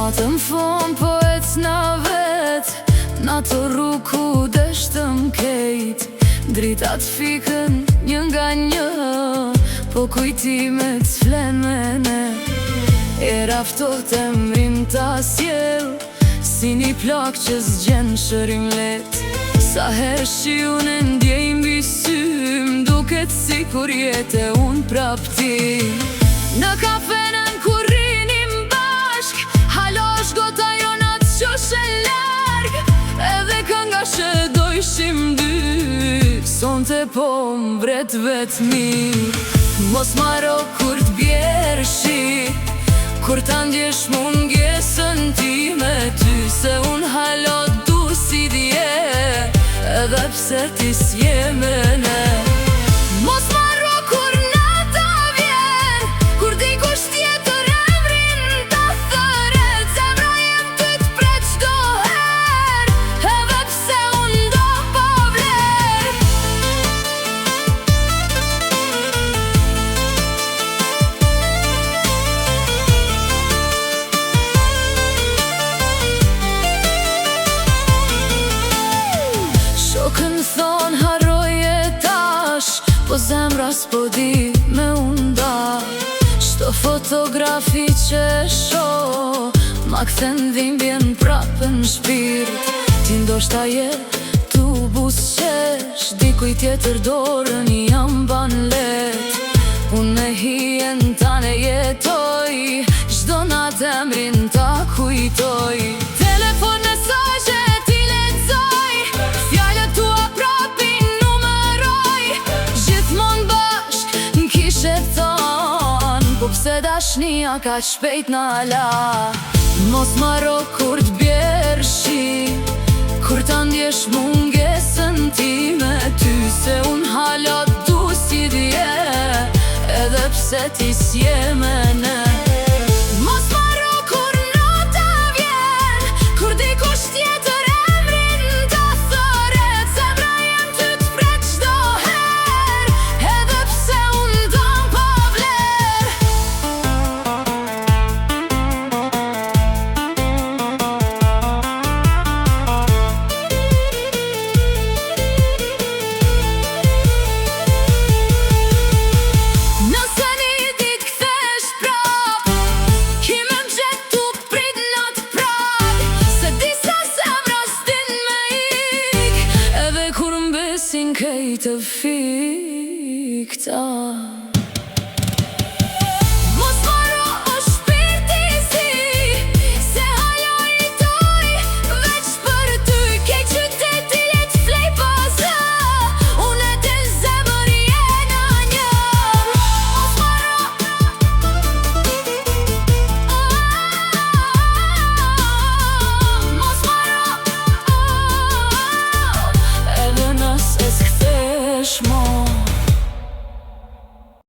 Natën fon po ecna vet, na të rrugë ku deshtëm kejt. Dritat fikën një nga një, po kujtimet s'flen me ne. E raftohet emrin ta sjell, si një plak që s'gjen shërim let. Sa herë shiun e ndjej mbi sy, m'duket si kur jete unë prap ti. Në kafenën kur rinim bashk, halosh gota jonat qoshe larg. Edhe kënga që dojshim dy, sonte po m'vret vet mirë. Mos maro kur t'bjerë shi, kur ta ndjesh mungesën ti me ty. Se unë halo du si dje, edhe pse ti s'je me ne. Mos marro kur nata vjen, kur dikush tjetër emrin ta thëret. Zemra jem ty t'pret çdo her, edhe pse unë do pa vler. Shokën thon harroje tash, po zemra s'po di me unda. Shto fotografi që sho, ma kthen dhimbjen prapë n'shpirt. Ti ndoshta je tu busqesh, dikuj tjetër dorën jam ban let. Unë me hijen tane jetoj, çdo natë emrin ta kujtoj. Telefon mesazhe ti lexoj, fjalët tua prap i numeroj. Gjithmon bashk n'kishe thon, po pse dashnia ka shpejt na la. Mos marro kur t'bjerë shi, kur ta ndjesh mungesën ti me ty. Se unë hala du si dje, edhe pse ti s'je me ne. Mos marro kur nata vjen, kur dikush tjetër emrin ta thëret. Zemra jem ty t'pret çdo her, edhe pse unë dam pa vler. Nëse një dit kthesh prap, ki me m'gjet tu prit nat prag. Se disa zemra s'din me ik, edhe kur m'besin kejtë fikta.